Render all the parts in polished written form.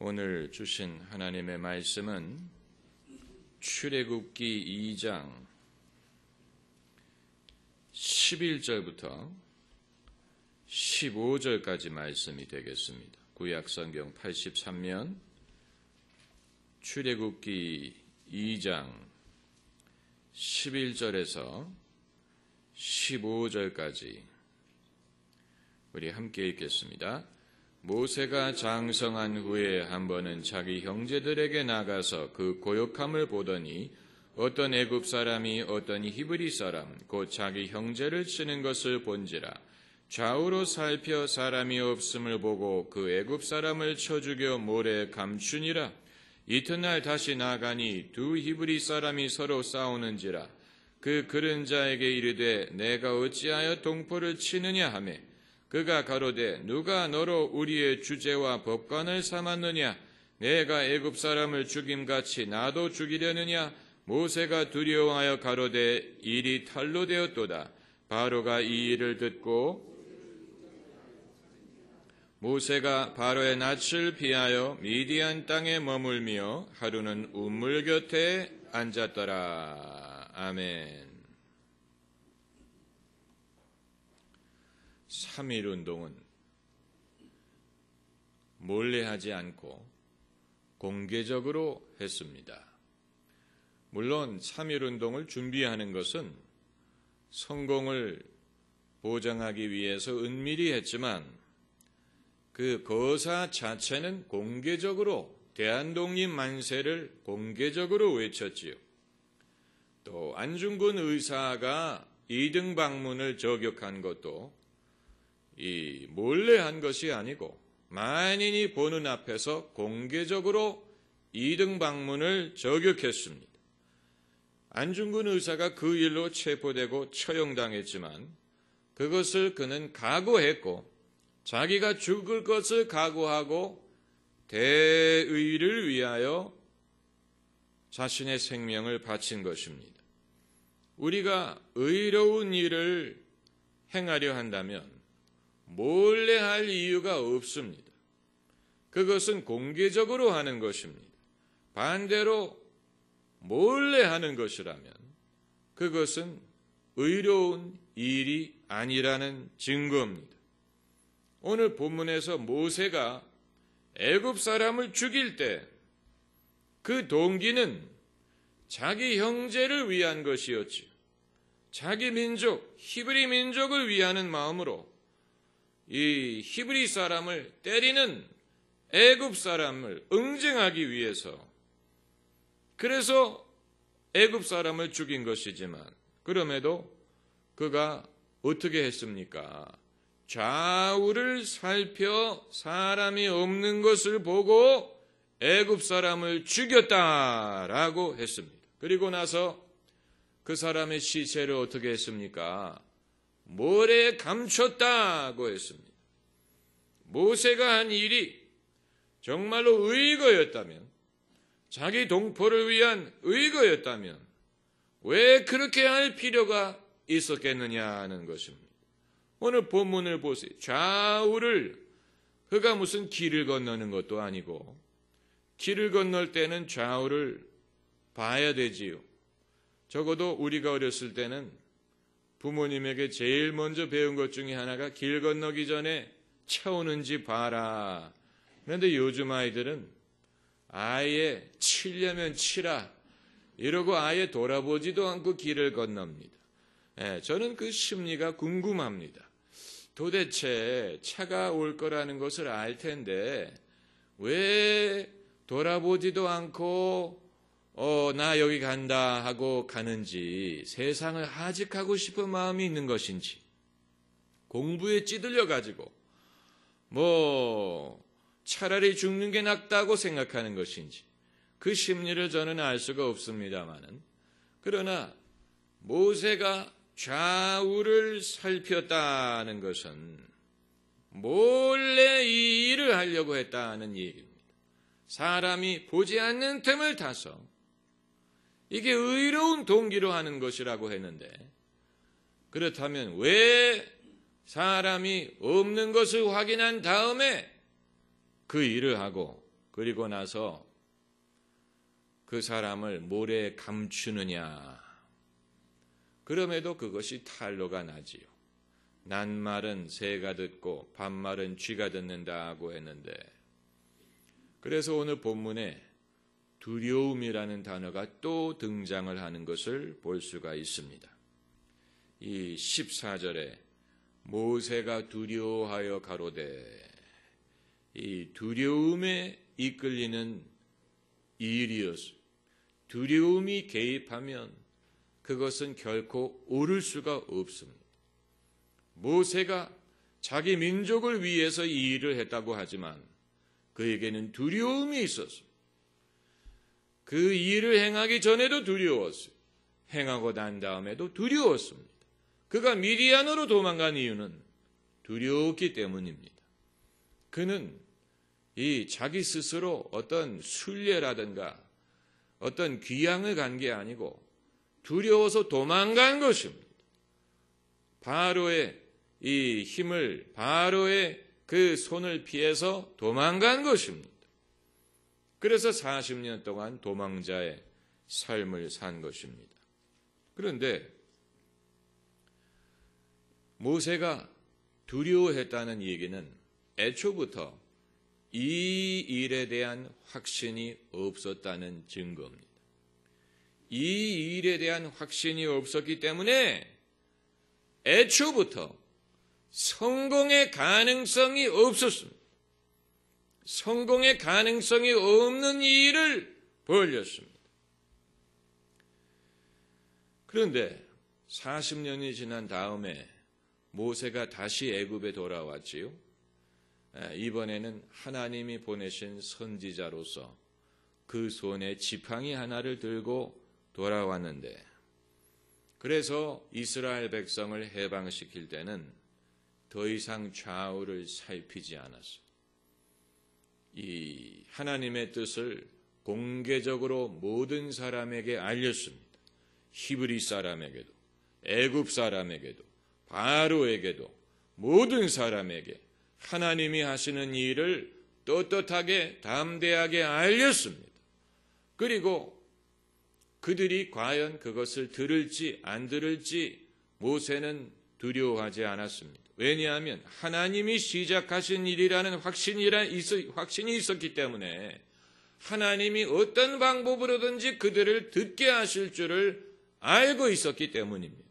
오늘 주신 하나님의 말씀은 출애굽기 2장 11절부터 15절까지 말씀이 되겠습니다. 구약성경 83면 출애굽기 2장 11절에서 15절까지 우리 함께 읽겠습니다. 모세가 장성한 후에 한 번은 자기 형제들에게 나가서 그 고역함을 보더니 어떤 애굽 사람이 어떤 히브리 사람 곧 자기 형제를 치는 것을 본지라. 좌우로 살펴 사람이 없음을 보고 그 애굽 사람을 쳐 죽여 모래에 감추니라. 이튿날 다시 나가니 두 히브리 사람이 서로 싸우는지라. 그 그른 자에게 이르되 내가 어찌하여 동포를 치느냐 하매 그가 가로되 누가 너로 우리의 주제와 법관을 삼았느냐? 내가 애굽 사람을 죽임같이 나도 죽이려느냐? 모세가 두려워하여 가로되 일이 탈로 되었도다. 바로가 이 일을 듣고 모세가 바로의 낯을 피하여 미디안 땅에 머물며 하루는 우물 곁에 앉았더라. 아멘. 3.1운동은 몰래 하지 않고 공개적으로 했습니다. 물론 3.1운동을 준비하는 것은 성공을 보장하기 위해서 은밀히 했지만 그 거사 자체는 공개적으로 대한독립 만세를 공개적으로 외쳤지요. 또 안중근 의사가 2등 방문을 저격한 것도 이 몰래 한 것이 아니고 만인이 보는 앞에서 공개적으로 2등 방문을 저격했습니다. 안중근 의사가 그 일로 체포되고 처형당했지만 그것을 그는 각오했고 자기가 죽을 것을 각오하고 대의를 위하여 자신의 생명을 바친 것입니다. 우리가 의로운 일을 행하려 한다면 몰래 할 이유가 없습니다. 그것은 공개적으로 하는 것입니다. 반대로 몰래 하는 것이라면 그것은 의로운 일이 아니라는 증거입니다. 오늘 본문에서 모세가 애굽 사람을 죽일 때 그 동기는 자기 형제를 위한 것이었지요. 자기 민족, 히브리 민족을 위하는 마음으로 이 히브리 사람을 때리는 애굽 사람을 응징하기 위해서 그래서 애굽 사람을 죽인 것이지만 그럼에도 그가 어떻게 했습니까? 좌우를 살펴 사람이 없는 것을 보고 애굽 사람을 죽였다라고 했습니다. 그리고 나서 그 사람의 시체를 어떻게 했습니까? 모래에 감췄다고 했습니다. 모세가 한 일이 정말로 의거였다면, 자기 동포를 위한 의거였다면 왜 그렇게 할 필요가 있었겠느냐는 것입니다. 오늘 본문을 보세요. 좌우를, 그가 무슨 길을 건너는 것도 아니고 길을 건널 때는 좌우를 봐야 되지요. 적어도 우리가 어렸을 때는 부모님에게 제일 먼저 배운 것 중에 하나가 길 건너기 전에 차 오는지 봐라. 그런데 요즘 아이들은 아예 치려면 치라 이러고 아예 돌아보지도 않고 길을 건넙니다. 저는 그 심리가 궁금합니다. 도대체 차가 올 거라는 것을 알 텐데 왜 돌아보지도 않고 나 여기 간다 하고 가는지, 세상을 하직하고 싶은 마음이 있는 것인지, 공부에 찌들려 가지고 차라리 죽는 게 낫다고 생각하는 것인지, 그 심리를 저는 알 수가 없습니다만은, 그러나 모세가 좌우를 살폈다는 것은 몰래 이 일을 하려고 했다는 얘기입니다. 사람이 보지 않는 틈을 타서 이게 의로운 동기로 하는 것이라고 했는데, 그렇다면 왜 사람이 없는 것을 확인한 다음에 그 일을 하고 그리고 나서 그 사람을 모래에 감추느냐. 그럼에도 그것이 탄로가 나지요. 낱말은 새가 듣고 반말은 쥐가 듣는다고 했는데, 그래서 오늘 본문에 두려움이라는 단어가 또 등장을 하는 것을 볼 수가 있습니다. 이 14절에 모세가 두려워하여 가로되, 이 두려움에 이끌리는 일이었어요. 두려움이 개입하면 그것은 결코 옳을 수가 없습니다. 모세가 자기 민족을 위해서 이 일을 했다고 하지만 그에게는 두려움이 있었어요. 그 일을 행하기 전에도 두려웠어요. 행하고 난 다음에도 두려웠습니다. 그가 미디안으로 도망간 이유는 두려웠기 때문입니다. 그는 이 자기 스스로 어떤 순례라든가 어떤 귀향을 간 게 아니고 두려워서 도망간 것입니다. 바로의 이 힘을, 바로의 그 손을 피해서 도망간 것입니다. 그래서 40년 동안 도망자의 삶을 산 것입니다. 그런데 모세가 두려워했다는 얘기는 애초부터 이 일에 대한 확신이 없었다는 증거입니다. 이 일에 대한 확신이 없었기 때문에 애초부터 성공의 가능성이 없었습니다. 성공의 가능성이 없는 일을 벌였습니다. 그런데 40년이 지난 다음에 모세가 다시 애굽에 돌아왔지요. 이번에는 하나님이 보내신 선지자로서 그 손에 지팡이 하나를 들고 돌아왔는데, 그래서 이스라엘 백성을 해방시킬 때는 더 이상 좌우를 살피지 않았어요. 이 하나님의 뜻을 공개적으로 모든 사람에게 알렸습니다. 히브리 사람에게도, 애굽 사람에게도, 바로에게도, 모든 사람에게 하나님이 하시는 일을 떳떳하게 담대하게 알렸습니다. 그리고 그들이 과연 그것을 들을지 안 들을지 모세는 두려워하지 않았습니다. 왜냐하면 하나님이 시작하신 일이라는 확신이 있었기 때문에 하나님이 어떤 방법으로든지 그들을 듣게 하실 줄을 알고 있었기 때문입니다.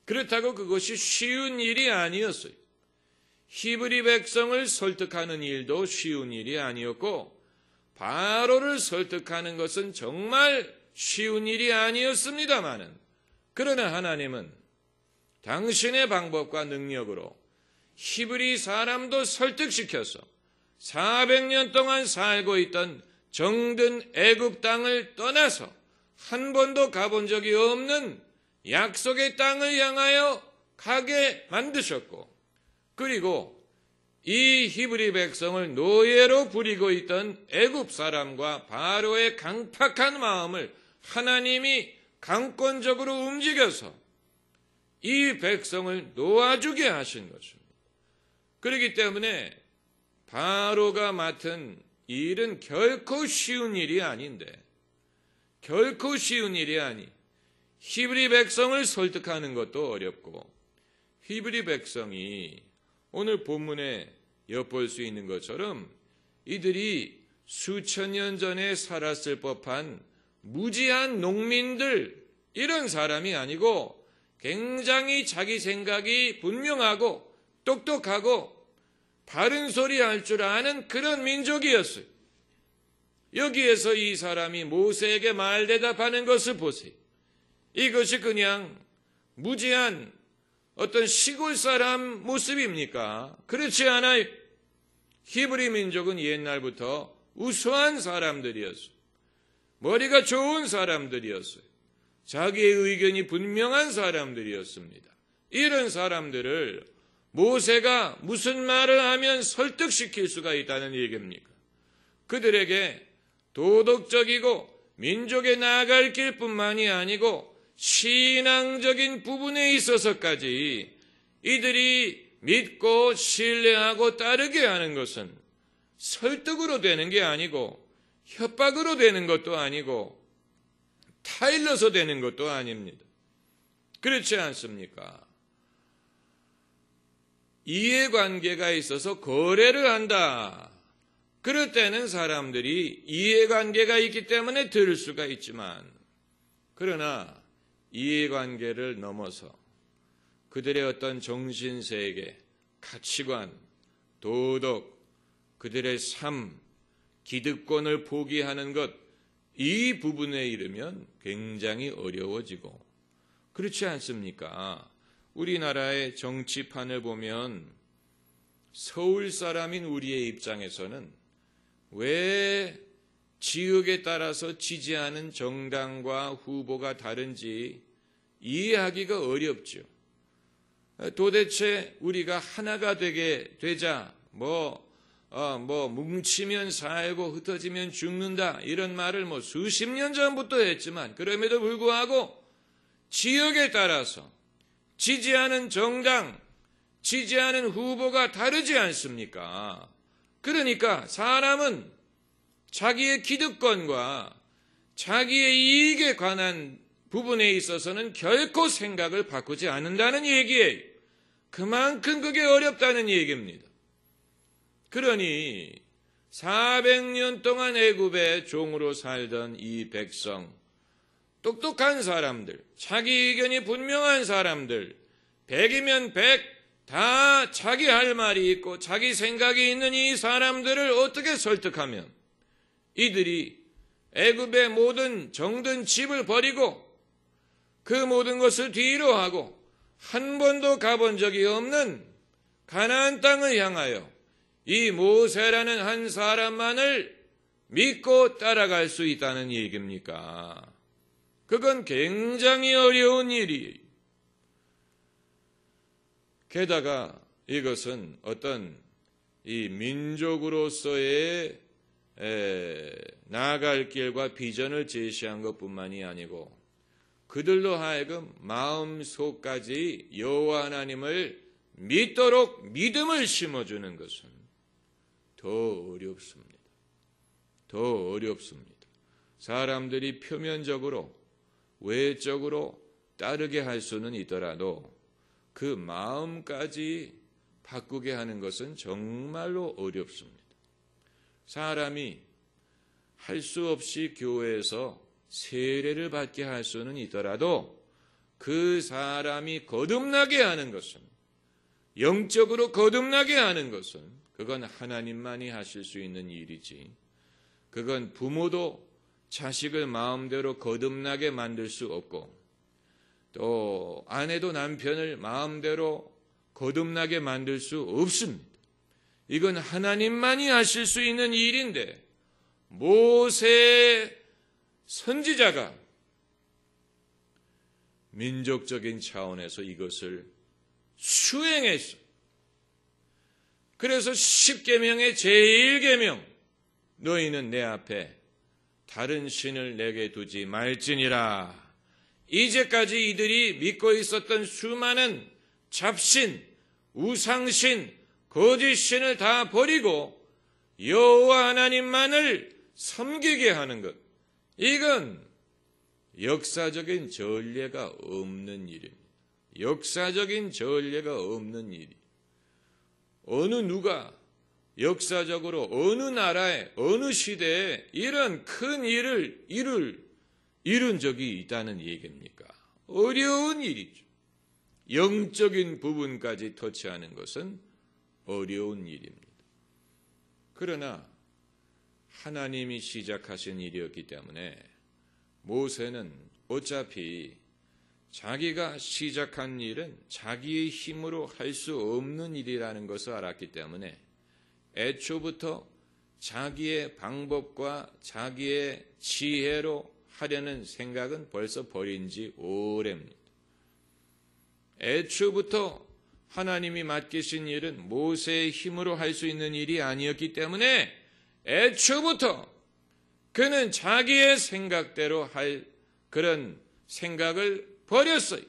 그렇다고 그것이 쉬운 일이 아니었어요. 히브리 백성을 설득하는 일도 쉬운 일이 아니었고 바로를 설득하는 것은 정말 쉬운 일이 아니었습니다마는, 그러나 하나님은 당신의 방법과 능력으로 히브리 사람도 설득시켜서 400년 동안 살고 있던 정든 애굽 땅을 떠나서 한 번도 가본 적이 없는 약속의 땅을 향하여 가게 만드셨고, 그리고 이 히브리 백성을 노예로 부리고 있던 애굽 사람과 바로의 강팍한 마음을 하나님이 강권적으로 움직여서 이 백성을 놓아주게 하신 것입니다. 그렇기 때문에 바로가 맡은 일은 결코 쉬운 일이 아닌데, 결코 쉬운 일이 아니, 히브리 백성을 설득하는 것도 어렵고, 히브리 백성이 오늘 본문에 엿볼 수 있는 것처럼 이들이 수천 년 전에 살았을 법한 무지한 농민들, 이런 사람이 아니고 굉장히 자기 생각이 분명하고 똑똑하고 바른 소리 할 줄 아는 그런 민족이었어요. 여기에서 이 사람이 모세에게 말대답하는 것을 보세요. 이것이 그냥 무지한 어떤 시골 사람 모습입니까? 그렇지 않아요. 히브리 민족은 옛날부터 우수한 사람들이었어요. 머리가 좋은 사람들이었어요. 자기의 의견이 분명한 사람들이었습니다. 이런 사람들을 모세가 무슨 말을 하면 설득시킬 수가 있다는 얘기입니까? 그들에게 도덕적이고 민족에 나아갈 길뿐만이 아니고 신앙적인 부분에 있어서까지 이들이 믿고 신뢰하고 따르게 하는 것은 설득으로 되는 게 아니고 협박으로 되는 것도 아니고 타일러서 되는 것도 아닙니다. 그렇지 않습니까? 이해관계가 있어서 거래를 한다. 그럴 때는 사람들이 이해관계가 있기 때문에 들을 수가 있지만, 그러나 이해관계를 넘어서 그들의 어떤 정신세계, 가치관, 도덕, 그들의 삶, 기득권을 포기하는 것, 이 부분에 이르면 굉장히 어려워지고, 그렇지 않습니까? 우리나라의 정치판을 보면 서울 사람인 우리의 입장에서는 왜 지역에 따라서 지지하는 정당과 후보가 다른지 이해하기가 어렵죠. 도대체 우리가 하나가 되자 뭉치면 살고 흩어지면 죽는다 이런 말을 수십 년 전부터 했지만, 그럼에도 불구하고 지역에 따라서 지지하는 정당, 지지하는 후보가 다르지 않습니까? 그러니까 사람은 자기의 기득권과 자기의 이익에 관한 부분에 있어서는 결코 생각을 바꾸지 않는다는 얘기예요. 그만큼 그게 어렵다는 얘기입니다. 그러니 400년 동안 애굽의 종으로 살던 이 백성, 똑똑한 사람들, 자기 의견이 분명한 사람들, 100이면 100, 다 자기 할 말이 있고 자기 생각이 있는 이 사람들을 어떻게 설득하면 이들이 애굽의 모든 정든 집을 버리고 그 모든 것을 뒤로 하고 한 번도 가본 적이 없는 가나안 땅을 향하여 이 모세라는 한 사람만을 믿고 따라갈 수 있다는 얘기입니까? 그건 굉장히 어려운 일이에요. 게다가 이것은 어떤 이 민족으로서의 나아갈 길과 비전을 제시한 것뿐만이 아니고 그들로 하여금 마음속까지 여호와 하나님을 믿도록 믿음을 심어주는 것은 더 어렵습니다. 더 어렵습니다. 사람들이 표면적으로 외적으로 따르게 할 수는 있더라도 그 마음까지 바꾸게 하는 것은 정말로 어렵습니다. 사람이 할 수 없이 교회에서 세례를 받게 할 수는 있더라도 그 사람이 거듭나게 하는 것은, 영적으로 거듭나게 하는 것은 그건 하나님만이 하실 수 있는 일이지, 그건 부모도 자식을 마음대로 거듭나게 만들 수 없고 또 아내도 남편을 마음대로 거듭나게 만들 수 없습니다. 이건 하나님만이 하실 수 있는 일인데 모세 선지자가 민족적인 차원에서 이것을 수행했어요. 그래서 10계명의 제1계명, 너희는 내 앞에 다른 신을 내게 두지 말지니라. 이제까지 이들이 믿고 있었던 수많은 잡신, 우상신, 거짓신을 다 버리고 여호와 하나님만을 섬기게 하는 것, 이건 역사적인 전례가 없는 일입니다. 역사적인 전례가 없는 일이. 어느 누가 역사적으로 어느 나라에 어느 시대에 이런 큰 일을 이룬 적이 있다는 얘기입니까? 어려운 일이죠. 영적인 부분까지 터치하는 것은 어려운 일입니다. 그러나 하나님이 시작하신 일이었기 때문에 모세는 어차피 자기가 시작한 일은 자기의 힘으로 할 수 없는 일이라는 것을 알았기 때문에 애초부터 자기의 방법과 자기의 지혜로 하려는 생각은 벌써 버린 지 오래입니다. 애초부터 하나님이 맡기신 일은 모세의 힘으로 할 수 있는 일이 아니었기 때문에 애초부터 그는 자기의 생각대로 할 그런 생각을 버렸어요.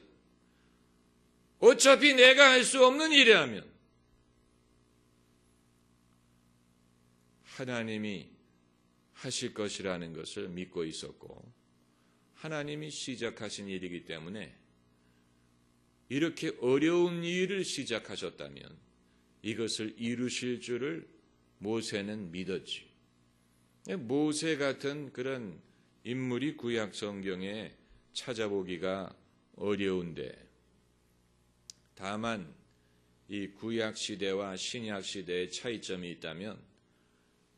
어차피 내가 할 수 없는 일이라면 하나님이 하실 것이라는 것을 믿고 있었고 하나님이 시작하신 일이기 때문에 이렇게 어려운 일을 시작하셨다면 이것을 이루실 줄을 모세는 믿었지. 모세 같은 그런 인물이 구약 성경에 찾아보기가 어려운데 다만 이 구약 시대와 신약 시대의 차이점이 있다면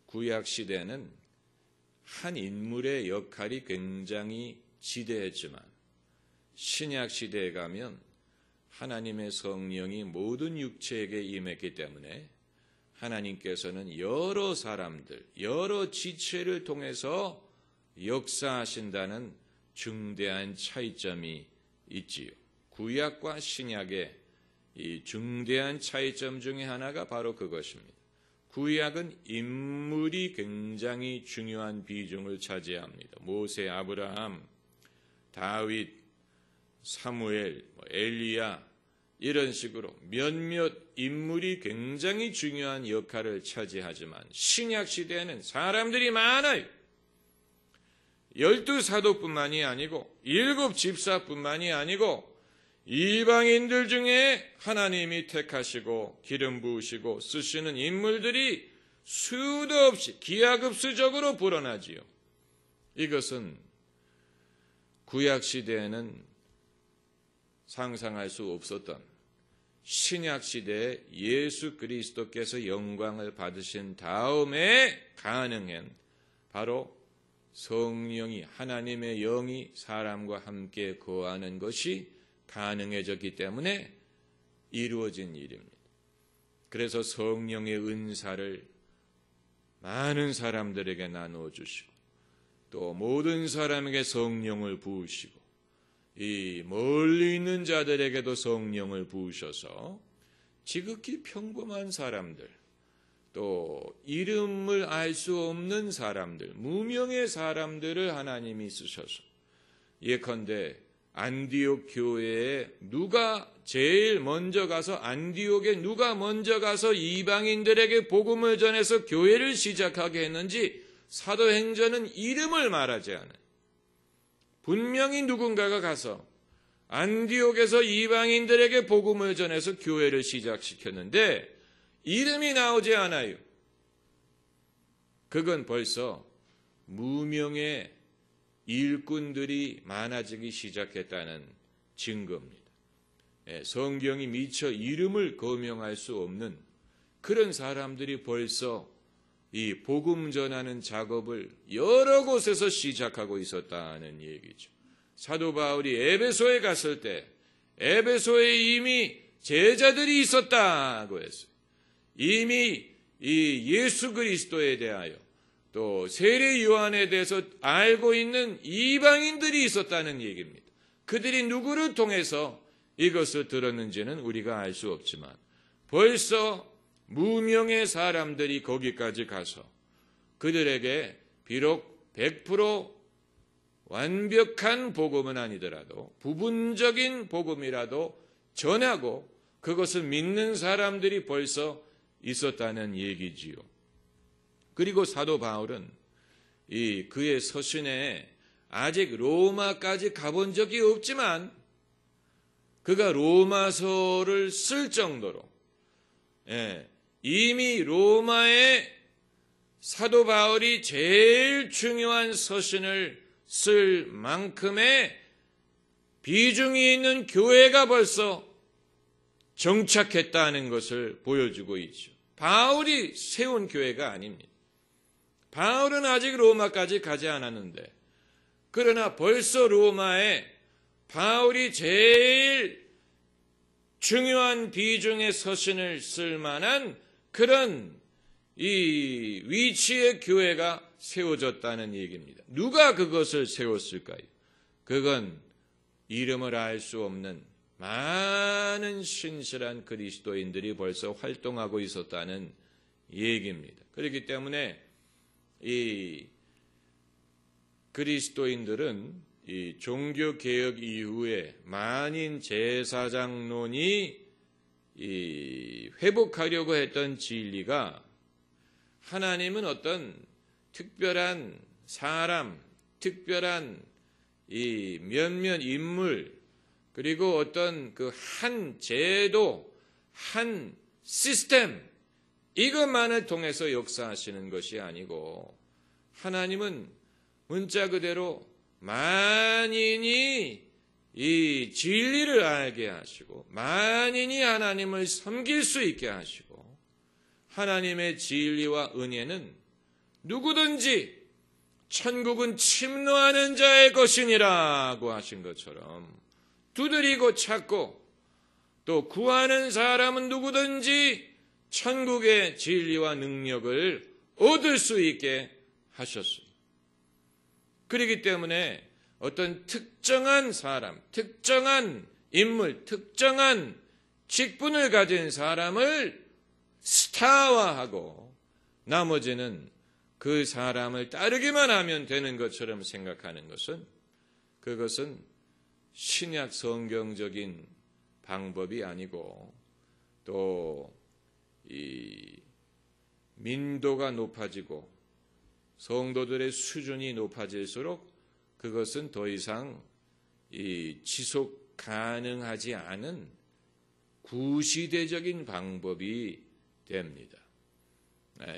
구약 시대는 한 인물의 역할이 굉장히 지대했지만 신약 시대에 가면 하나님의 성령이 모든 육체에게 임했기 때문에 하나님께서는 여러 사람들, 여러 지체를 통해서 역사하신다는 중대한 차이점이 있지요. 구약과 신약의 이 중대한 차이점 중에 하나가 바로 그것입니다. 구약은 인물이 굉장히 중요한 비중을 차지합니다. 모세, 아브라함, 다윗, 사무엘, 엘리야 이런 식으로 몇몇 인물이 굉장히 중요한 역할을 차지하지만 신약 시대에는 사람들이 많아요. 12사도뿐만이 아니고 7 집사뿐만이 아니고 이방인들 중에 하나님이 택하시고 기름 부으시고 쓰시는 인물들이 수도 없이 기하급수적으로 불어나지요. 이것은 구약 시대에는 상상할 수 없었던 신약 시대에 예수 그리스도께서 영광을 받으신 다음에 가능한 바로 성령이 하나님의 영이 사람과 함께 거하는 것이 가능해졌기 때문에 이루어진 일입니다. 그래서 성령의 은사를 많은 사람들에게 나누어 주시고 또 모든 사람에게 성령을 부으시고 이 멀리 있는 자들에게도 성령을 부으셔서 지극히 평범한 사람들 또 이름을 알 수 없는 사람들 무명의 사람들을 하나님이 쓰셔서 예컨대 안디옥 교회에 누가 제일 먼저 가서 안디옥에 누가 먼저 가서 이방인들에게 복음을 전해서 교회를 시작하게 했는지 사도행전은 이름을 말하지 않아요. 분명히 누군가가 가서 안디옥에서 이방인들에게 복음을 전해서 교회를 시작시켰는데 이름이 나오지 않아요. 그건 벌써 무명의 일꾼들이 많아지기 시작했다는 증거입니다. 성경이 미처 이름을 거명할 수 없는 그런 사람들이 벌써 이 복음 전하는 작업을 여러 곳에서 시작하고 있었다는 얘기죠. 사도 바울이 에베소에 갔을 때 에베소에 이미 제자들이 있었다고 했어요. 이미 이 예수 그리스도에 대하여 또 세례 요한에 대해서 알고 있는 이방인들이 있었다는 얘기입니다. 그들이 누구를 통해서 이것을 들었는지는 우리가 알 수 없지만 벌써 무명의 사람들이 거기까지 가서 그들에게 비록 100% 완벽한 복음은 아니더라도 부분적인 복음이라도 전하고 그것을 믿는 사람들이 벌써 있었다는 얘기지요. 그리고 사도 바울은 그의 서신에 아직 로마까지 가본 적이 없지만 그가 로마서를 쓸 정도로 이미 로마에 사도 바울이 제일 중요한 서신을 쓸 만큼의 비중이 있는 교회가 벌써 정착했다는 것을 보여주고 있죠. 바울이 세운 교회가 아닙니다. 바울은 아직 로마까지 가지 않았는데 그러나 벌써 로마에 바울이 제일 중요한 비중의 서신을 쓸 만한 그런 이 위치의 교회가 세워졌다는 얘기입니다. 누가 그것을 세웠을까요? 그건 이름을 알 수 없는 많은 신실한 그리스도인들이 벌써 활동하고 있었다는 얘기입니다. 그렇기 때문에 이 그리스도인들은 이 종교개혁 이후에 만인 제사장론이 회복하려고 했던 진리가 하나님은 어떤 특별한 사람, 특별한 이 몇몇 인물, 그리고 어떤 그 한 제도, 한 시스템, 이것만을 통해서 역사하시는 것이 아니고, 하나님은 문자 그대로 만인이 이 진리를 알게 하시고, 만인이 하나님을 섬길 수 있게 하시고, 하나님의 진리와 은혜는 누구든지 천국은 침노하는 자의 것이니라고 하신 것처럼 두드리고 찾고 또 구하는 사람은 누구든지 천국의 진리와 능력을 얻을 수 있게 하셨습니다. 그렇기 때문에 어떤 특정한 사람, 특정한 인물, 특정한 직분을 가진 사람을 스타화하고 나머지는 그 사람을 따르기만 하면 되는 것처럼 생각하는 것은, 그것은 신약 성경적인 방법이 아니고, 또 이 민도가 높아지고 성도들의 수준이 높아질수록 그것은 더 이상 이 지속 가능하지 않은 구시대적인 방법이 됩니다.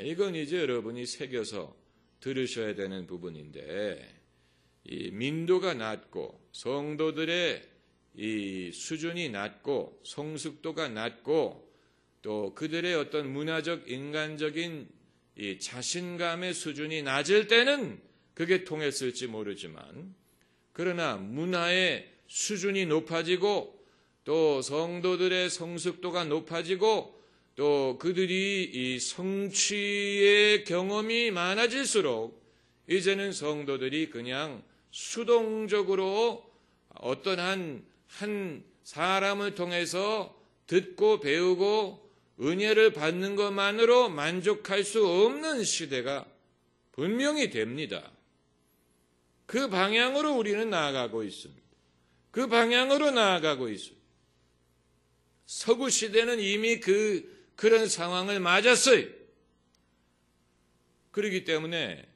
이건 이제 여러분이 새겨서 들으셔야 되는 부분인데, 이 민도가 낮고 성도들의 이 수준이 낮고 성숙도가 낮고 또 그들의 어떤 문화적 인간적인 이 자신감의 수준이 낮을 때는 그게 통했을지 모르지만, 그러나 문화의 수준이 높아지고 또 성도들의 성숙도가 높아지고 또 그들이 이 성취의 경험이 많아질수록 이제는 성도들이 그냥 수동적으로 어떤 한 사람을 통해서 듣고 배우고 은혜를 받는 것만으로 만족할 수 없는 시대가 분명히 됩니다. 그 방향으로 우리는 나아가고 있습니다. 그 방향으로 나아가고 있습니다. 서구 시대는 이미 그런 상황을 맞았어요. 그렇기 때문에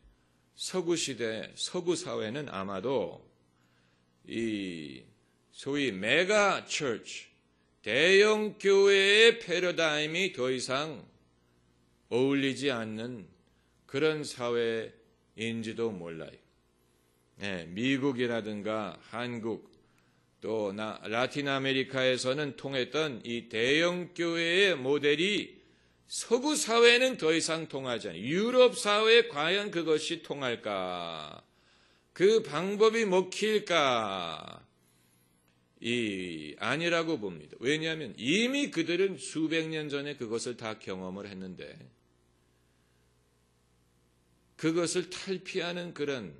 서구 시대, 서구 사회는 아마도 이 소위 메가 처치, 대형 교회의 패러다임이 더 이상 어울리지 않는 그런 사회인지도 몰라요. 미국이라든가 한국, 또 라틴 아메리카에서는 통했던 이 대형 교회의 모델이 서구 사회는 더 이상 통하지 않아요. 유럽 사회에 과연 그것이 통할까? 그 방법이 먹힐까? 아니라고 봅니다. 왜냐하면 이미 그들은 수백 년 전에 그것을 다 경험을 했는데, 그것을 탈피하는 그런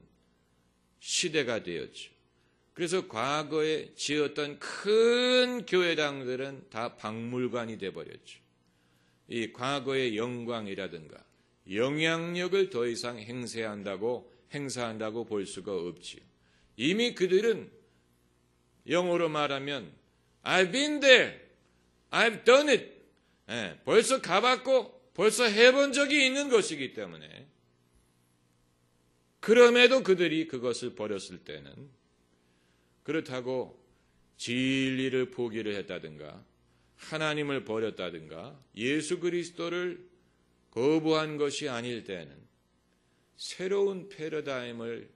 시대가 되었죠. 그래서 과거에 지었던 큰 교회당들은 다 박물관이 되어버렸죠. 이 과거의 영광이라든가 영향력을 더 이상 행사한다고 볼 수가 없지요. 이미 그들은 영어로 말하면 I've been there, I've done it. 벌써 가봤고 벌써 해본 적이 있는 것이기 때문에, 그럼에도 그들이 그것을 버렸을 때는, 그렇다고 진리를 포기를 했다든가 하나님을 버렸다든가 예수 그리스도를 거부한 것이 아닐 때는 새로운 패러다임을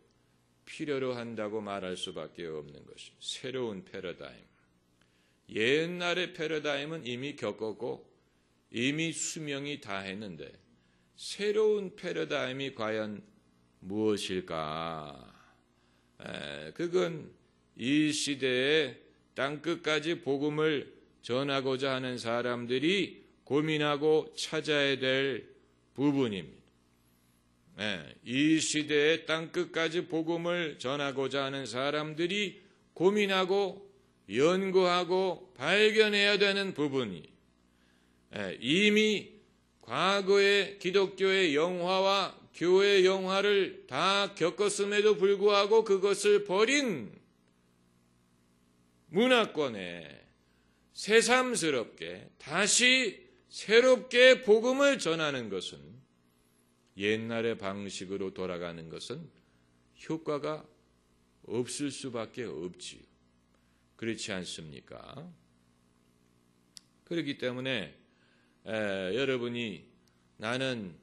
필요로 한다고 말할 수밖에 없는 것입니다. 새로운 패러다임. 옛날의 패러다임은 이미 겪었고 이미 수명이 다했는데, 새로운 패러다임이 과연 무엇일까? 그건 이 시대에 땅끝까지 복음을 전하고자 하는 사람들이 고민하고 찾아야 될 부분입니다. 이 시대에 땅끝까지 복음을 전하고자 하는 사람들이 고민하고 연구하고 발견해야 되는 부분이, 이미 과거의 기독교의 영화와 교회의 영화를 다 겪었음에도 불구하고 그것을 버린 문화권에 새삼스럽게 다시 새롭게 복음을 전하는 것은 옛날의 방식으로 돌아가는 것은 효과가 없을 수밖에 없지요. 그렇지 않습니까? 그렇기 때문에 여러분이 나는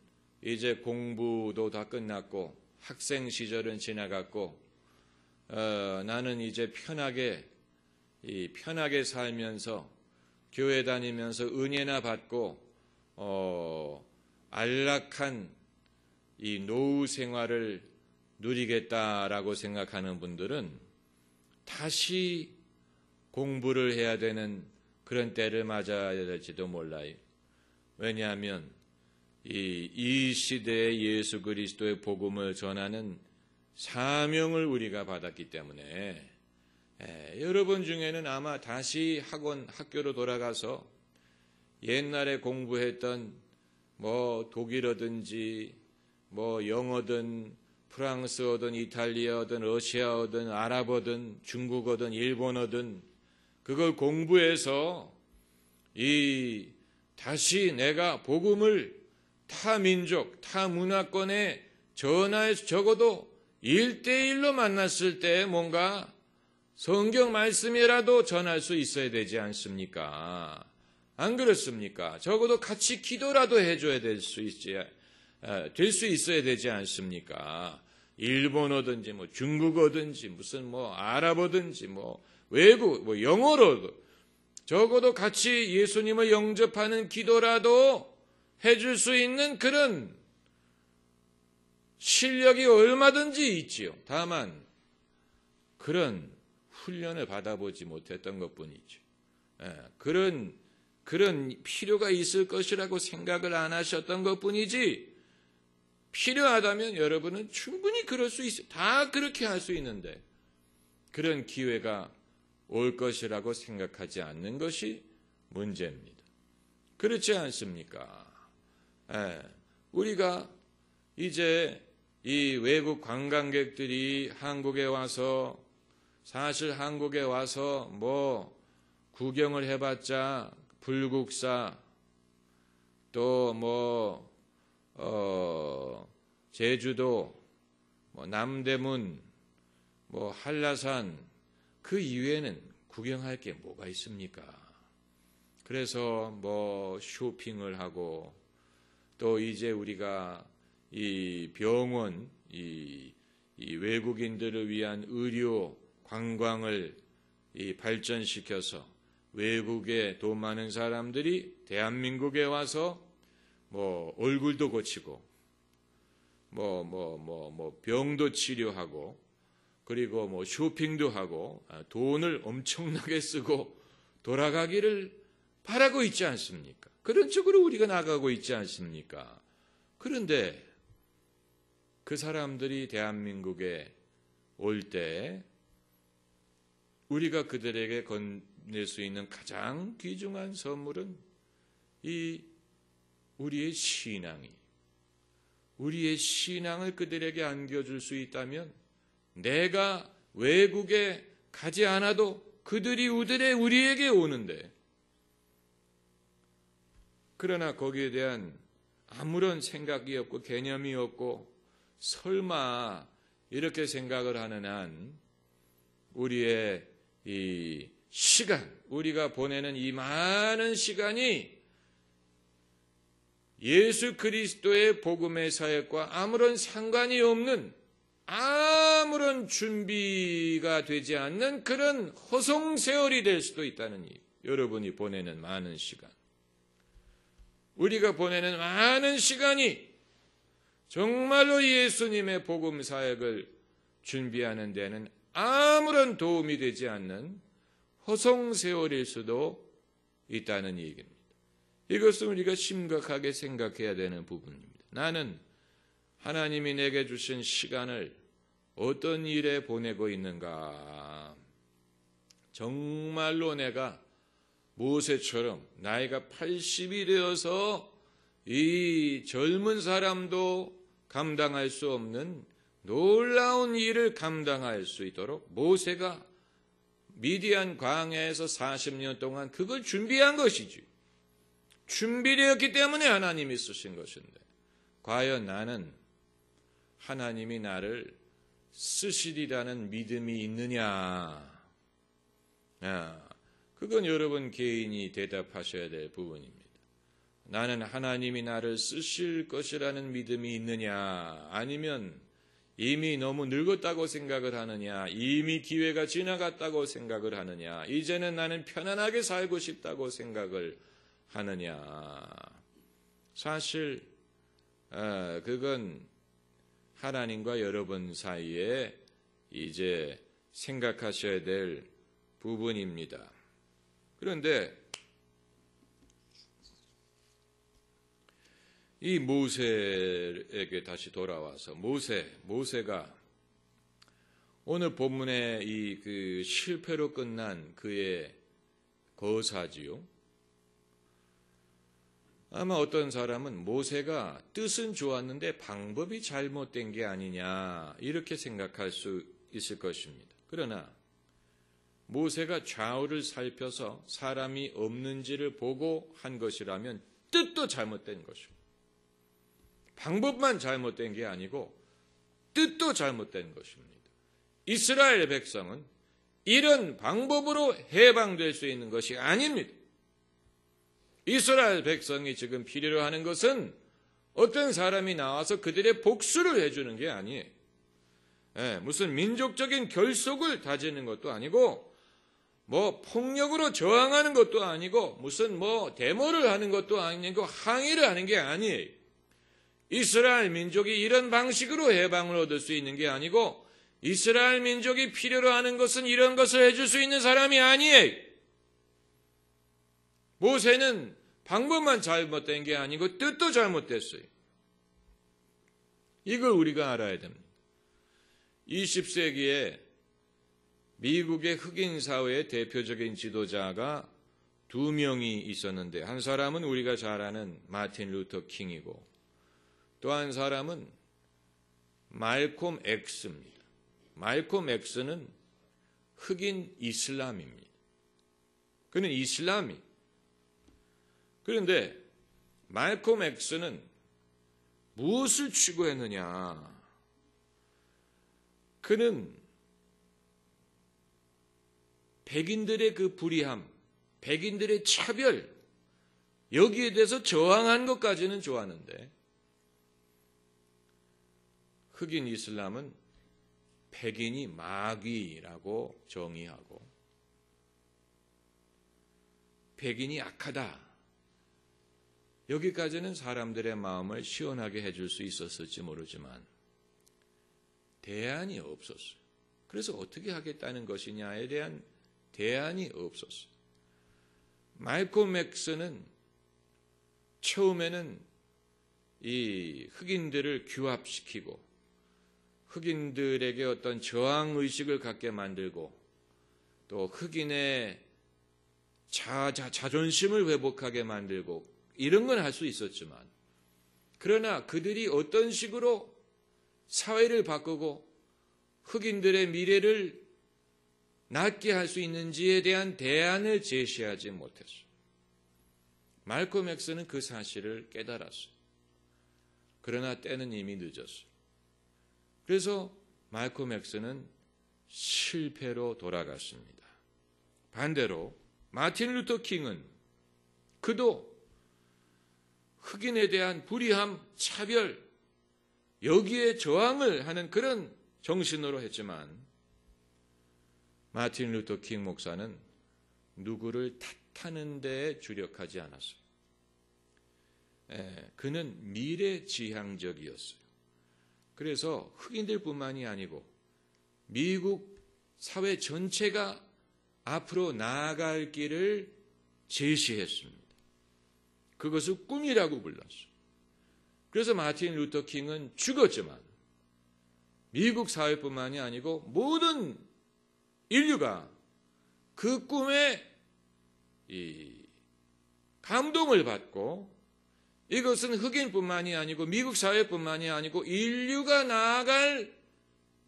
이제 공부도 다 끝났고 학생 시절은 지나갔고 나는 이제 편하게 살면서 교회 다니면서 은혜나 받고 안락한 이 노후 생활을 누리겠다라고 생각하는 분들은 다시 공부를 해야 되는 그런 때를 맞아야 될지도 몰라요. 왜냐하면 이 시대에 예수 그리스도의 복음을 전하는 사명을 우리가 받았기 때문에 여러분 중에는 아마 다시 학교로 돌아가서 옛날에 공부했던 독일어든지 영어든 프랑스어든 이탈리아어든 러시아어든 아랍어든 중국어든 일본어든 그걸 공부해서 다시 내가 복음을 타 민족, 타 문화권에 전하해서 적어도 1대1로 만났을 때 뭔가 성경 말씀이라도 전할 수 있어야 되지 않습니까? 안 그렇습니까? 적어도 같이 기도라도 해줘야 될 수 있어야 되지 않습니까? 일본어든지 중국어든지 무슨 아랍어든지 외국 영어로도 적어도 같이 예수님을 영접하는 기도라도 해줄 수 있는 그런 실력이 얼마든지 있지요. 다만 그런 훈련을 받아보지 못했던 것뿐이죠. 그런 필요가 있을 것이라고 생각을 안 하셨던 것뿐이지, 필요하다면 여러분은 충분히 그럴 수 있어요. 다 그렇게 할 수 있는데 그런 기회가 올 것이라고 생각하지 않는 것이 문제입니다. 그렇지 않습니까? 우리가 이제 이 외국 관광객들이 한국에 와서 사실 한국에 와서 구경을 해봤자 불국사 또 제주도 남대문 한라산 그 이외에는 구경할 게 뭐가 있습니까? 그래서 쇼핑을 하고 또 이제 우리가 이 병원 이 외국인들을 위한 의료 관광을 발전시켜서 외국에 돈 많은 사람들이 대한민국에 와서 얼굴도 고치고 병도 치료하고 그리고 쇼핑도 하고 돈을 엄청나게 쓰고 돌아가기를 바라고 있지 않습니까? 그런 쪽으로 우리가 나가고 있지 않습니까? 그런데 그 사람들이 대한민국에 올 때 우리가 그들에게 건넬 수 있는 가장 귀중한 선물은 우리의 신앙을 그들에게 안겨줄 수 있다면 내가 외국에 가지 않아도 그들이 우리에게 오는데, 그러나 거기에 대한 아무런 생각이 없고 개념이 없고 설마 이렇게 생각을 하는 한 우리의 이 시간, 우리가 보내는 이 많은 시간이 예수 그리스도의 복음의 사역과 아무런 상관이 없는, 아무런 준비가 되지 않는 그런 허송세월이 될 수도 있다는 일. 여러분이 보내는 많은 시간, 우리가 보내는 많은 시간이 정말로 예수님의 복음 사역을 준비하는 데는 아무런 도움이 되지 않는 허송세월일 수도 있다는 얘기입니다. 이것은 우리가 심각하게 생각해야 되는 부분입니다. 나는 하나님이 내게 주신 시간을 어떤 일에 보내고 있는가? 정말로 내가 모세처럼 나이가 80이 되어서 이 젊은 사람도 감당할 수 없는 놀라운 일을 감당할 수 있도록 모세가 미디안 광야에서 40년 동안 그걸 준비한 것이지. 준비되었기 때문에 하나님이 쓰신 것인데 과연 나는 하나님이 나를 쓰시리라는 믿음이 있느냐? 그건 여러분 개인이 대답하셔야 될 부분입니다. 나는 하나님이 나를 쓰실 것이라는 믿음이 있느냐? 아니면 이미 너무 늙었다고 생각을 하느냐? 이미 기회가 지나갔다고 생각을 하느냐? 이제는 나는 편안하게 살고 싶다고 생각을 하느냐? 사실 그건 하나님과 여러분 사이에 이제 생각하셔야 될 부분입니다. 그런데 이 모세에게 다시 돌아와서 모세가 오늘 본문의 이 그 실패로 끝난 그의 거사지요. 아마 어떤 사람은 모세가 뜻은 좋았는데 방법이 잘못된 게 아니냐 이렇게 생각할 수 있을 것입니다. 그러나 모세가 좌우를 살펴서 사람이 없는지를 보고 한 것이라면 뜻도 잘못된 것입니다. 방법만 잘못된 게 아니고 뜻도 잘못된 것입니다. 이스라엘 백성은 이런 방법으로 해방될 수 있는 것이 아닙니다. 이스라엘 백성이 지금 필요로 하는 것은 어떤 사람이 나와서 그들의 복수를 해주는 게 아니에요. 무슨 민족적인 결속을 다지는 것도 아니고 폭력으로 저항하는 것도 아니고 무슨 데모를 하는 것도 아니고 항의를 하는 게 아니에요. 이스라엘 민족이 이런 방식으로 해방을 얻을 수 있는 게 아니고 이스라엘 민족이 필요로 하는 것은 이런 것을 해줄 수 있는 사람이 아니에요. 모세는 방법만 잘못된 게 아니고 뜻도 잘못됐어요. 이걸 우리가 알아야 됩니다. 20세기에 미국의 흑인 사회의 대표적인 지도자가 두 명이 있었는데 한 사람은 우리가 잘 아는 마틴 루터 킹이고 또 한 사람은 말콤 X입니다. 말콤 X는 흑인 이슬람입니다. 그는 이슬람이. 그런데 말콤 X는 무엇을 추구했느냐? 그는 백인들의 그 불의함, 백인들의 차별, 여기에 대해서 저항한 것까지는 좋았는데 흑인 이슬람은 백인이 마귀라고 정의하고 백인이 악하다. 여기까지는 사람들의 마음을 시원하게 해줄 수 있었을지 모르지만 대안이 없었어요. 그래서 어떻게 하겠다는 것이냐에 대한 대안이 없었어요. 말콤 X는 처음에는 이 흑인들을 규합시키고 흑인들에게 어떤 저항의식을 갖게 만들고 또 흑인의 자존심을 회복하게 만들고 이런 건 할 수 있었지만 그러나 그들이 어떤 식으로 사회를 바꾸고 흑인들의 미래를 낫게 할 수 있는지에 대한 대안을 제시하지 못했어요. 말콤 X는 그 사실을 깨달았어요. 그러나 때는 이미 늦었어요. 그래서 말콤 X는 실패로 돌아갔습니다. 반대로 마틴 루터 킹은 그도 흑인에 대한 불의함, 차별, 여기에 저항을 하는 그런 정신으로 했지만 마틴 루터 킹 목사는 누구를 탓하는 데에 주력하지 않았어요. 그는 미래지향적이었어요. 그래서 흑인들뿐만이 아니고 미국 사회 전체가 앞으로 나아갈 길을 제시했습니다. 그것을 꿈이라고 불렀어요. 그래서 마틴 루터 킹은 죽었지만 미국 사회뿐만이 아니고 모든 인류가 그 꿈에 감동을 받고 이것은 흑인뿐만이 아니고 미국 사회뿐만이 아니고 인류가 나아갈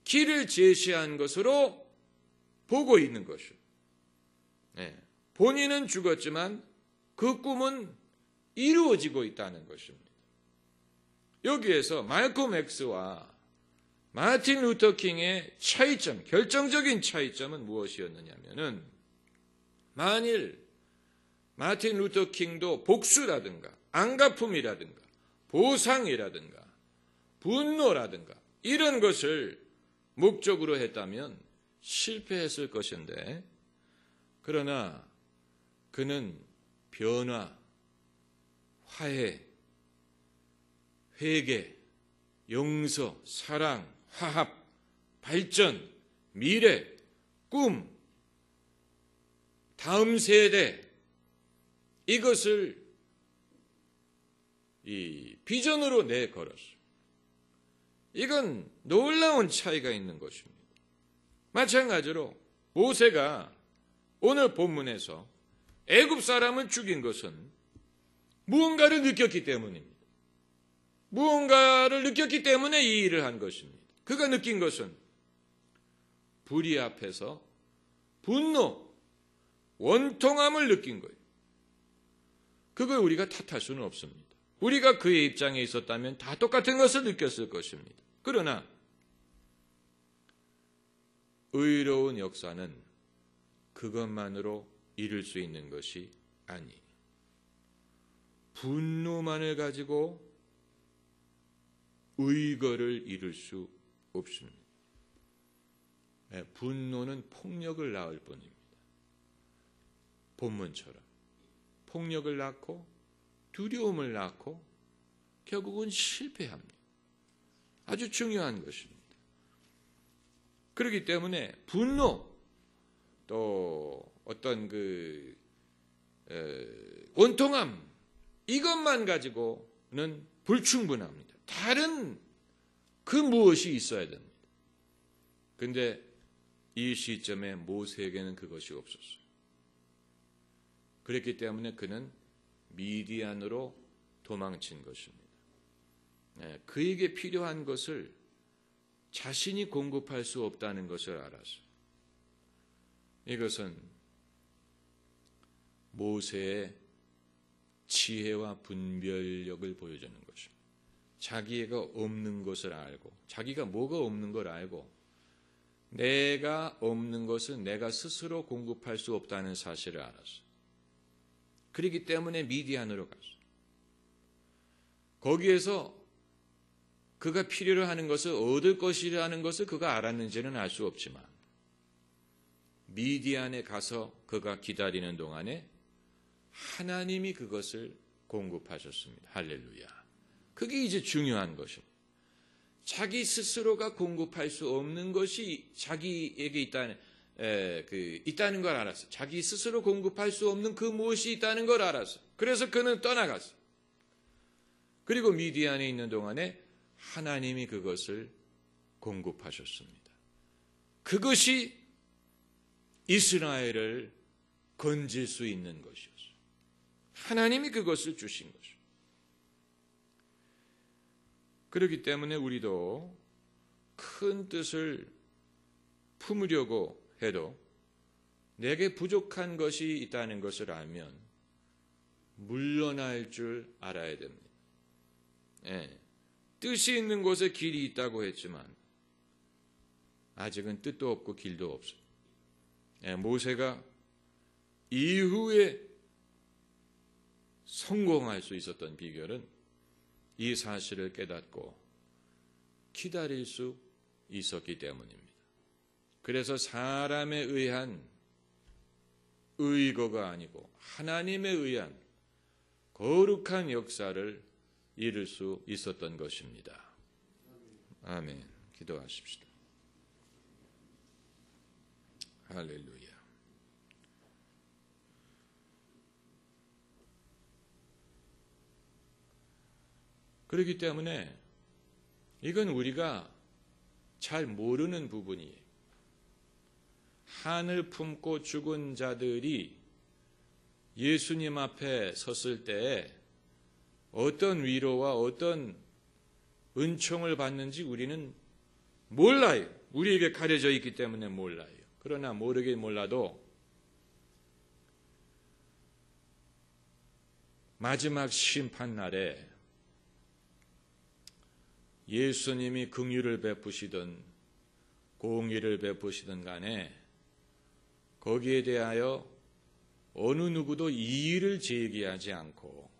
길을 제시한 것으로 보고 있는 것이죠. 본인은 죽었지만 그 꿈은 이루어지고 있다는 것입니다. 여기에서 말콤 X와 마틴 루터 킹의 차이점, 결정적인 차이점은 무엇이었느냐면은, 만일 마틴 루터 킹도 복수라든가 안갚음이라든가 보상이라든가 분노라든가 이런 것을 목적으로 했다면 실패했을 것인데, 그러나 그는 변화, 화해, 회개, 용서, 사랑, 화합, 발전, 미래, 꿈, 다음 세대, 이것을 이 비전으로 내걸었어요. 이건 놀라운 차이가 있는 것입니다. 마찬가지로 모세가 오늘 본문에서 애굽 사람을 죽인 것은 무언가를 느꼈기 때문입니다. 무언가를 느꼈기 때문에 이 일을 한 것입니다. 그가 느낀 것은 불의 앞에서 분노, 원통함을 느낀 거예요. 그걸 우리가 탓할 수는 없습니다. 우리가 그의 입장에 있었다면 다 똑같은 것을 느꼈을 것입니다. 그러나 의로운 역사는 그것만으로 이룰 수 있는 것이 아니에요. 분노만을 가지고 의거를 이룰 수 없습니다. 분노는 폭력을 낳을 뿐입니다. 본문처럼 폭력을 낳고 두려움을 낳고 결국은 실패합니다. 아주 중요한 것입니다. 그렇기 때문에 분노, 또 어떤 원통함, 이것만 가지고는 불충분합니다. 다른 그 무엇이 있어야 됩니다. 그런데 이 시점에 모세에게는 그것이 없었어요. 그렇기 때문에 그는 미디안으로 도망친 것입니다. 그에게 필요한 것을 자신이 공급할 수 없다는 것을 알았어요. 이것은 모세의 지혜와 분별력을 보여주는 것입니다. 자기가 없는 것을 알고, 자기가 뭐가 없는 걸 알고, 내가 없는 것은 내가 스스로 공급할 수 없다는 사실을 알았어요. 그렇기 때문에 미디안으로 갔어요. 거기에서 그가 필요로 하는 것을 얻을 것이라는 것을 그가 알았는지는 알 수 없지만, 미디안에 가서 그가 기다리는 동안에 하나님이 그것을 공급하셨습니다. 할렐루야. 그게 이제 중요한 것입니다. 자기 스스로가 공급할 수 없는 것이 자기에게 있다는 걸 알았어요. 자기 스스로 공급할 수 없는 그 무엇이 있다는 걸 알았어요. 그래서 그는 떠나갔어요. 그리고 미디안에 있는 동안에 하나님이 그것을 공급하셨습니다. 그것이 이스라엘을 건질 수 있는 것이었어요. 하나님이 그것을 주신 것이죠. 그렇기 때문에 우리도 큰 뜻을 품으려고 해도 내게 부족한 것이 있다는 것을 알면 물러날 줄 알아야 됩니다. 뜻이 있는 곳에 길이 있다고 했지만 아직은 뜻도 없고 길도 없어요. 모세가 이후에 성공할 수 있었던 비결은 이 사실을 깨닫고 기다릴 수 있었기 때문입니다. 그래서 사람에 의한 의거가 아니고 하나님에 의한 거룩한 역사를 이룰 수 있었던 것입니다. 아멘. 기도하십시다. 할렐루야. 그렇기 때문에 이건 우리가 잘 모르는 부분이에요. 한을 품고 죽은 자들이 예수님 앞에 섰을 때 어떤 위로와 어떤 은총을 받는지 우리는 몰라요. 우리에게 가려져 있기 때문에 몰라요. 그러나 모르긴 몰라도 마지막 심판날에 예수님이 긍휼을 베푸시든 공의를 베푸시든 간에 거기에 대하여 어느 누구도 이의를 제기하지 않고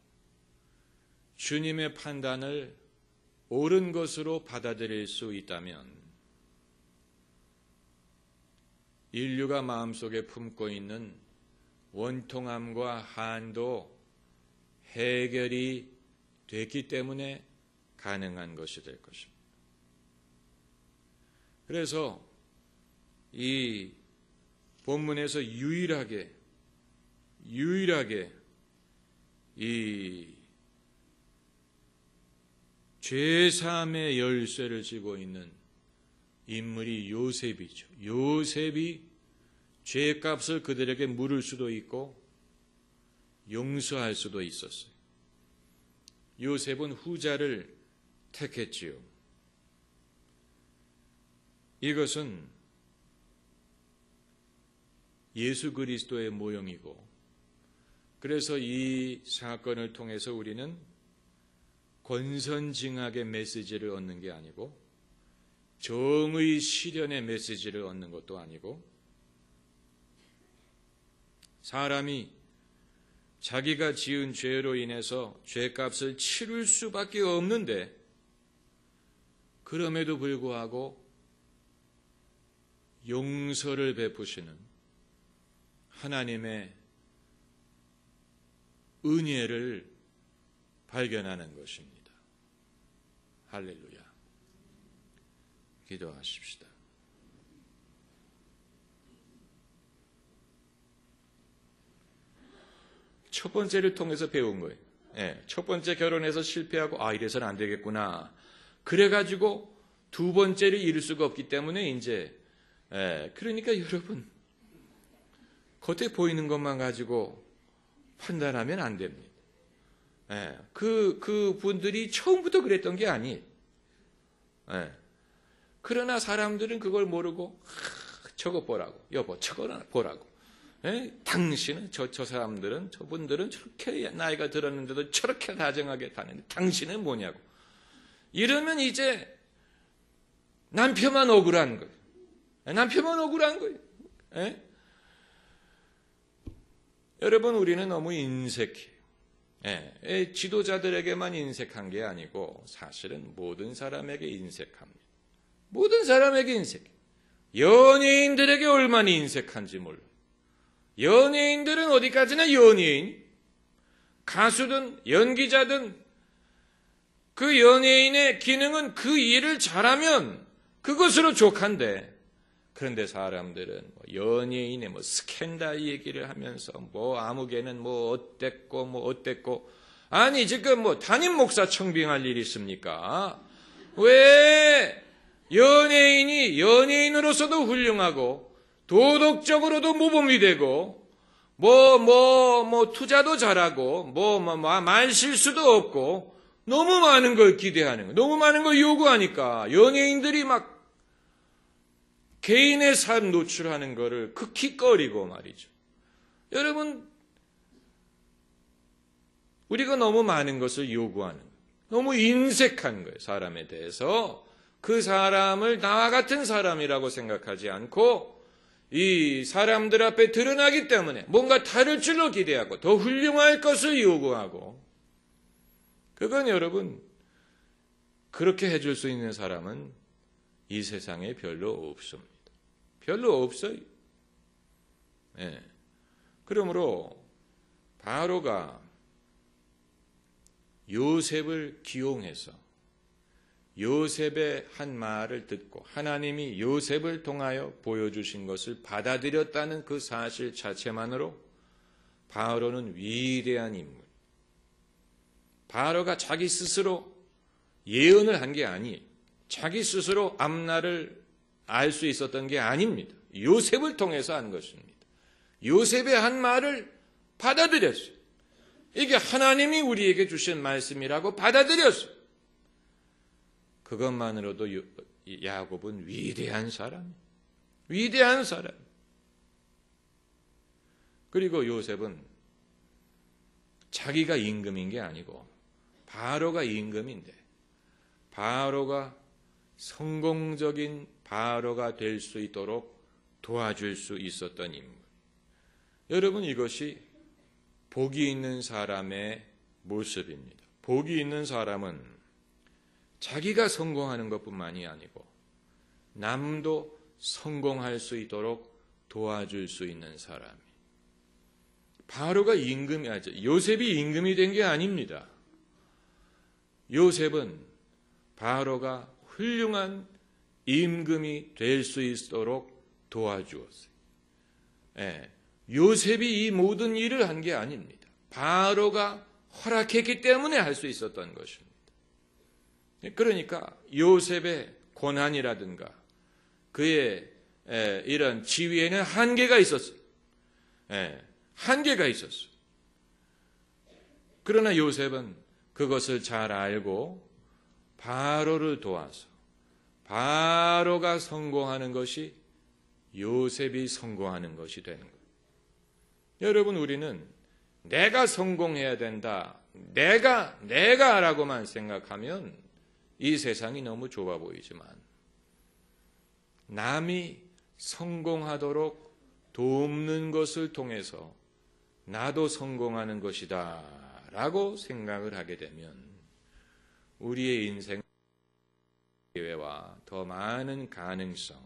주님의 판단을 옳은 것으로 받아들일 수 있다면 인류가 마음속에 품고 있는 원통함과 한도 해결이 됐기 때문에 가능한 것이 될 것입니다. 그래서 이 본문에서 유일하게 이 죄사함의 열쇠를 쥐고 있는 인물이 요셉이죠. 요셉이 죄값을 그들에게 물을 수도 있고 용서할 수도 있었어요. 요셉은 후자를 택했지요. 이것은 예수 그리스도의 모형이고, 그래서 이 사건을 통해서 우리는 권선징악의 메시지를 얻는 게 아니고 정의 실현의 메시지를 얻는 것도 아니고, 사람이 자기가 지은 죄로 인해서 죄값을 치를 수밖에 없는데 그럼에도 불구하고 용서를 베푸시는 하나님의 은혜를 발견하는 것입니다. 할렐루야. 기도하십시다. 첫 번째를 통해서 배운 거예요. 첫 번째 결혼해서 실패하고 이래서는 안 되겠구나. 그래가지고 두 번째를 이룰 수가 없기 때문에 이제 그러니까 여러분 겉에 보이는 것만 가지고 판단하면 안 됩니다. 그 분들이 처음부터 그랬던 게 아니에요. 그러나 사람들은 그걸 모르고 저거 보라고, 여보 저거 보라고. 당신은 저 사람들은 저분들은 저렇게 나이가 들었는데도 저렇게 다정하게 다니는데 당신은 뭐냐고. 이러면 이제 남편만 억울한 거예요. 남편만 억울한 거예요. 여러분, 우리는 너무 인색해요. 지도자들에게만 인색한 게 아니고 사실은 모든 사람에게 인색합니다. 모든 사람에게 인색해요. 연예인들에게 얼마나 인색한지 몰라요. 연예인들은 어디까지나 연예인, 가수든 연기자든 그 연예인의 기능은 그 일을 잘하면 그것으로 족한데, 그런데 사람들은 연예인의 스캔들 얘기를 하면서 아무개는 어땠고 아니 지금 담임 목사 청빙할 일이 있습니까? 왜 연예인이 연예인으로서도 훌륭하고 도덕적으로도 모범이 되고 투자도 잘하고 말 실수도 없고 너무 많은 걸 기대하는 거, 너무 많은 걸 요구하니까 연예인들이 막 개인의 삶 노출하는 거를 극히꺼리고 말이죠. 여러분, 우리가 너무 많은 것을 요구하는 거예요. 너무 인색한 거예요. 사람에 대해서 그 사람을 나와 같은 사람이라고 생각하지 않고 이 사람들 앞에 드러나기 때문에 뭔가 다를 줄로 기대하고 더 훌륭할 것을 요구하고, 그건 여러분 그렇게 해줄 수 있는 사람은 이 세상에 별로 없습니다. 별로 없어요. 그러므로 바로가 요셉을 기용해서 요셉의 한 말을 듣고 하나님이 요셉을 통하여 보여주신 것을 받아들였다는 그 사실 자체만으로 바로는 위대한 인물. 바로가 자기 스스로 예언을 한 게 아니에요. 자기 스스로 앞날을 알 수 있었던 게 아닙니다. 요셉을 통해서 한 것입니다. 요셉의 한 말을 받아들였어요. 이게 하나님이 우리에게 주신 말씀이라고 받아들였어요. 그것만으로도 야곱은 위대한 사람. 위대한 사람. 그리고 요셉은 자기가 임금인 게 아니고 바로가 임금인데 바로가 성공적인 바로가 될 수 있도록 도와줄 수 있었던 인물. 여러분, 이것이 복이 있는 사람의 모습입니다. 복이 있는 사람은 자기가 성공하는 것뿐만이 아니고 남도 성공할 수 있도록 도와줄 수 있는 사람이. 바로가 요셉이 임금이 된 게 아닙니다. 요셉은 바로가 훌륭한 임금이 될 수 있도록 도와주었어요. 요셉이 이 모든 일을 한 게 아닙니다. 바로가 허락했기 때문에 할 수 있었던 것입니다. 그러니까 요셉의 고난이라든가 그의 이런 지위에는 한계가 있었어요. 한계가 있었어요. 그러나 요셉은 그것을 잘 알고 바로를 도와서 바로가 성공하는 것이 요셉이 성공하는 것이 되는 거예요. 여러분, 우리는 내가 성공해야 된다, 내가라고만 생각하면 이 세상이 너무 좁아 보이지만 남이 성공하도록 돕는 것을 통해서 나도 성공하는 것이다 라고 생각을 하게 되면 우리의 인생 기회와 더 많은 가능성,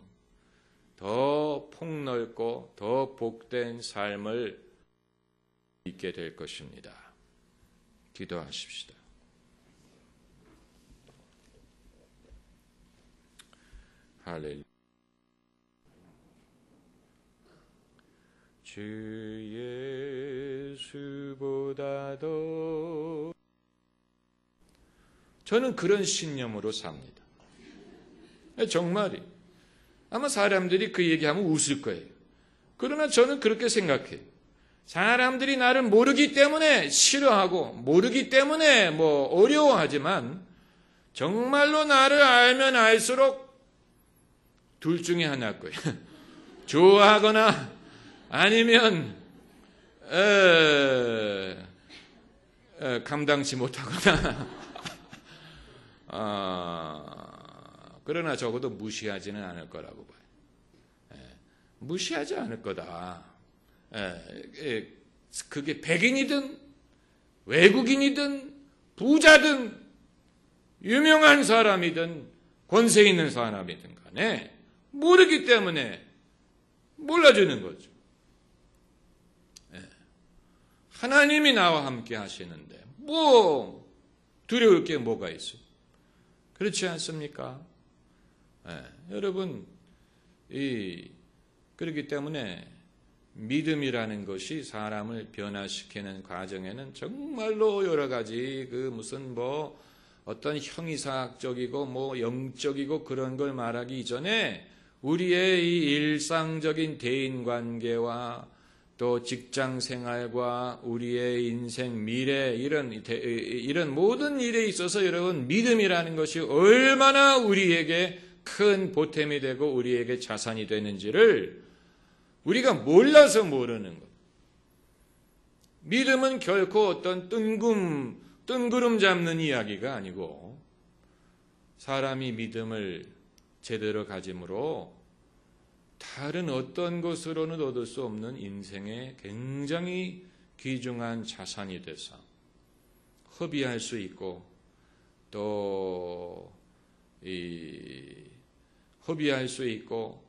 더 폭넓고 더 복된 삶을 있게 될 것입니다. 기도하십시다. 할렐루야. 주 예수보다도 저는 그런 신념으로 삽니다. 정말이. 아마 사람들이 그 얘기하면 웃을 거예요. 그러나 저는 그렇게 생각해요. 사람들이 나를 모르기 때문에 싫어하고 모르기 때문에 어려워하지만 정말로 나를 알면 알수록 둘 중에 하나일 거예요. 좋아하거나 아니면 감당치 못하거나 그러나 적어도 무시하지는 않을 거라고 봐요. 무시하지 않을 거다. 그게 백인이든 외국인이든 부자든 유명한 사람이든 권세 있는 사람이든 간에 모르기 때문에 몰라주는 거죠. 하나님이 나와 함께 하시는데 두려울 게 뭐가 있어요? 그렇지 않습니까? 여러분, 그렇기 때문에 믿음이라는 것이 사람을 변화시키는 과정에는 정말로 여러 가지 어떤 형이사학적이고 영적이고 그런 걸 말하기 이전에 우리의 이 일상적인 대인관계와 또 직장생활과 우리의 인생, 미래 이런 모든 일에 있어서 여러분 믿음이라는 것이 얼마나 우리에게 큰 보탬이 되고 우리에게 자산이 되는지를 우리가 몰라서 모르는 것. 믿음은 결코 어떤 뜬구름 잡는 이야기가 아니고 사람이 믿음을 제대로 가짐으로 다른 어떤 것으로는 얻을 수 없는 인생에 굉장히 귀중한 자산이 돼서 허비할 수 있고 또 허비할 수 있고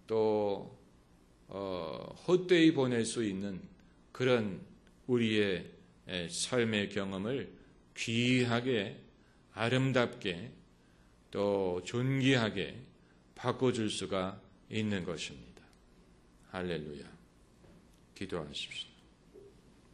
또 헛되이 보낼 수 있는 그런 우리의 삶의 경험을 귀하게 아름답게 또 존귀하게 바꿔줄 수가 있는 것입니다. 할렐루야. 기도하십시오.